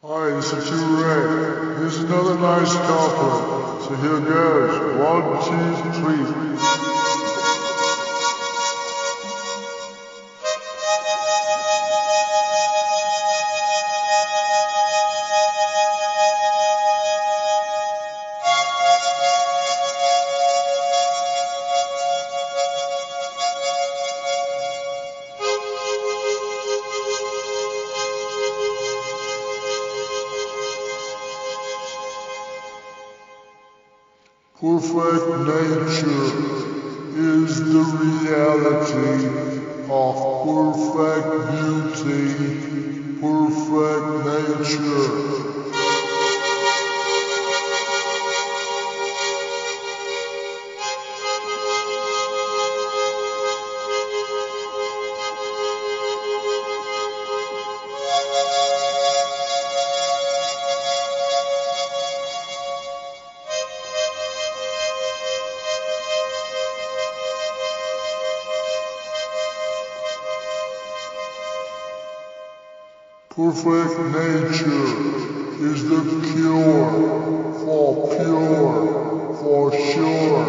Hi, this is Atoolred. Here's another nice couplet. So here goes. 1, 2, 3. Perfect nature is the reality of perfect beauty, perfect nature. Perfect nature is the cure for sure.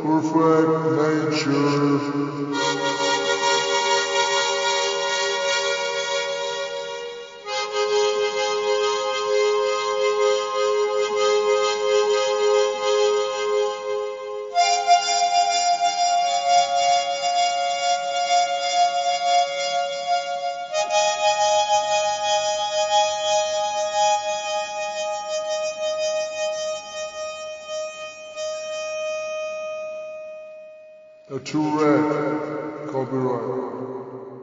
Perfect nature. Atoolred, copyright.